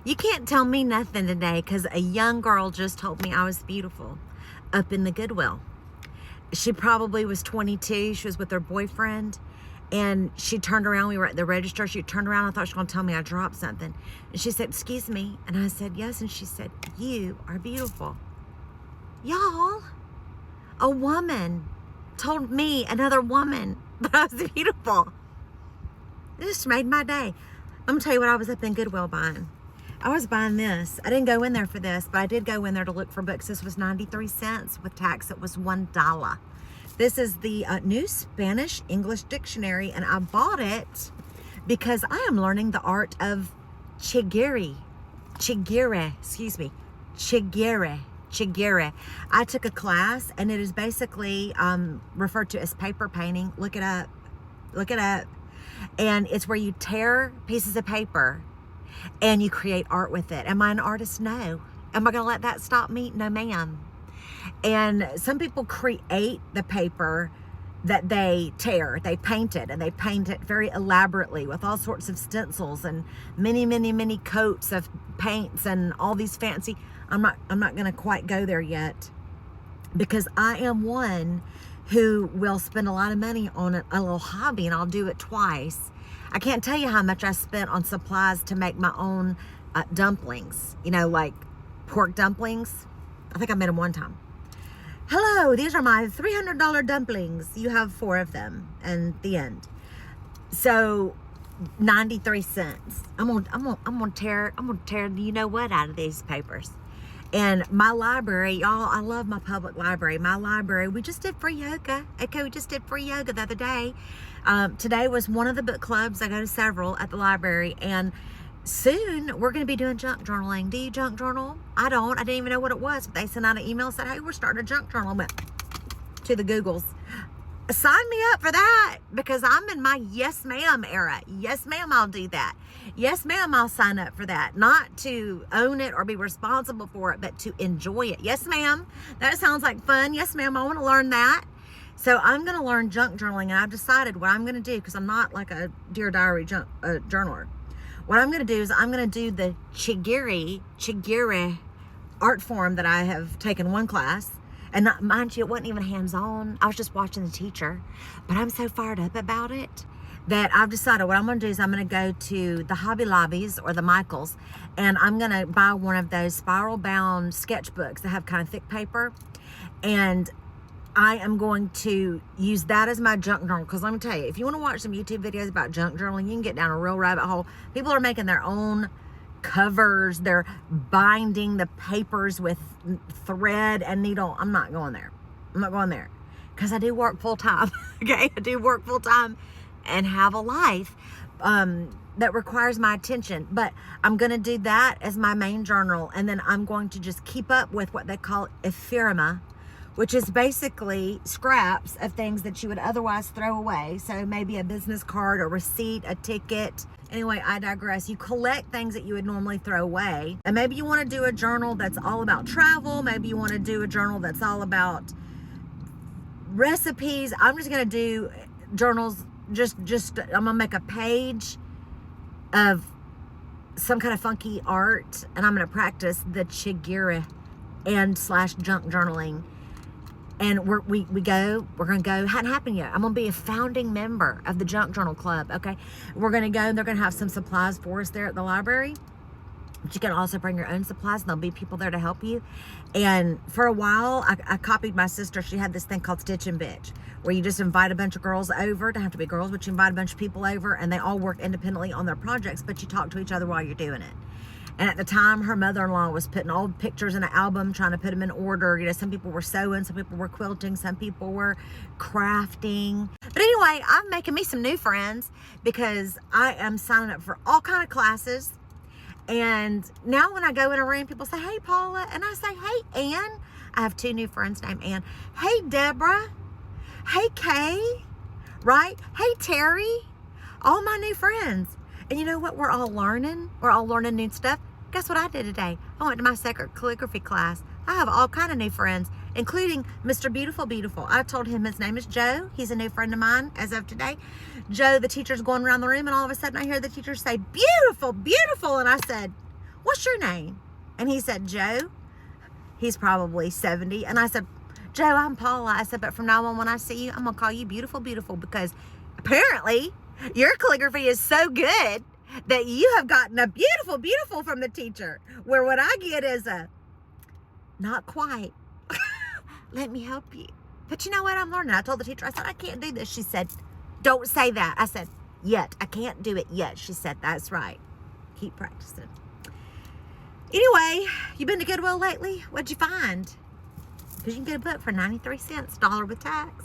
You can't tell me nothing today because a young girl just told me I was beautiful up in the Goodwill. She probably was 22. She was with her boyfriend. And she turned around. We were at the register. She turned around. I thought she was going to tell me I dropped something. And she said, excuse me. And I said, yes. And she said, you are beautiful. Y'all, a woman told me, another woman, that I was beautiful. It just made my day. I'm going to tell you what I was up in Goodwill buying. I was buying this. I didn't go in there for this, but I did go in there to look for books. This was 93 cents. With tax, it was $1. This is the new Spanish English dictionary, and I bought it because I am learning the art of chiguire. I took a class, and it is basically referred to as paper painting. Look it up. And it's where you tear pieces of paper and you create art with it. Am I an artist? No. Am I going to let that stop me? No, ma'am. And some people create the paper that they tear. They paint it, and they paint it very elaborately with all sorts of stencils and many coats of paints and all these fancy. I'm not going to quite go there yet, because I am one who will spend a lot of money on a little hobby, and I'll do it twice. I can't tell you how much I spent on supplies to make my own dumplings, like pork dumplings. I think I made them one time. Hello, these are my $300 dumplings. You have 4 of them, and the end. So 93 cents. I'm gonna tear you know what out of these papers. And my library, y'all, I love my public library. My library, we just did free yoga. Okay, we just did free yoga the other day. Today was one of the book clubs. I go to several at the library, and soon we're going to be doing junk journaling. Do you junk journal? I don't. I didn't even know what it was. But they sent out an email and said, hey, we're starting a junk journal. I went to the Googles. Sign me up for that, because I'm in my yes ma'am era. Yes ma'am, I'll do that. Yes ma'am, I'll sign up for that. Not to own it or be responsible for it, but to enjoy it. Yes ma'am, that sounds like fun. Yes ma'am, I want to learn that. So I'm going to learn junk journaling, and I've decided what I'm going to do, because I'm not like a Dear Diary journaler. What I'm going to do is I'm going to do the chiguire art form that I have taken one class. And not, mind you, it wasn't even hands-on. I was just watching the teacher. But I'm so fired up about it that I've decided what I'm going to do is I'm going to go to the Hobby Lobbies or the Michaels, and I'm going to buy one of those spiral-bound sketchbooks that have kind of thick paper. And I am going to use that as my junk journal, because let me tell you, if you want to watch some YouTube videos about junk journaling, you can get down a real rabbit hole. People are making their own covers. They're binding the papers with thread and needle. I'm not going there. Because I do work full time. Okay, I do work full time and have a life that requires my attention. But I'm going to do that as my main journal, and then I'm going to just keep up with what they call ephemera, which is basically scraps of things that you would otherwise throw away. So maybe a business card, a receipt, a ticket. Anyway, I digress. You collect things that you would normally throw away. And maybe you want to do a journal that's all about travel. Maybe you want to do a journal that's all about recipes. I'm just going to do journals. I'm going to make a page of some kind of funky art, and I'm going to practice the chiguire and / junk journaling. And we're going to go, hadn't happened yet. I'm going to be a founding member of the Junk Journal Club, okay? We're going to go, and they're going to have some supplies for us there at the library. But you can also bring your own supplies, and there'll be people there to help you. And for a while, I copied my sister. She had this thing called Stitch and Bitch, where you just invite a bunch of girls over. Don't have to be girls, but you invite a bunch of people over, and they all work independently on their projects, but you talk to each other while you're doing it. And at the time, her mother-in-law was putting old pictures in an album, trying to put them in order. Some people were sewing, some people were quilting, some people were crafting. But anyway, I'm making me some new friends, because I am signing up for all kind of classes. And now when I go in a room, people say, hey, Paula. And I say, hey, Ann. I have 2 new friends named Ann. Hey, Deborah. Hey, Kay. Right? Hey, Terry. All my new friends. And you know what? We're all learning. We're all learning new stuff. Guess what I did today? I went to my second calligraphy class. I have all kind of new friends, including Mr. Beautiful. I told him his name is Joe. He's a new friend of mine as of today. Joe, the teacher's going around the room, and all of a sudden I hear the teacher say, beautiful. And I said, what's your name? And he said, Joe. He's probably 70. And I said, Joe, I'm Paula. I said, but from now on, when I see you, I'm going to call you beautiful, beautiful, because apparently your calligraphy is so good that you have gotten a beautiful, beautiful from the teacher, where what I get is a not quite. Let me help you. But you know what? I'm learning. I told the teacher, I said, I can't do this. She said, don't say that. I said, yet. I can't do it yet. She said, that's right. Keep practicing. Anyway, you been to Goodwill lately? What'd you find? Because you can get a book for 93 cents, $1 with tax.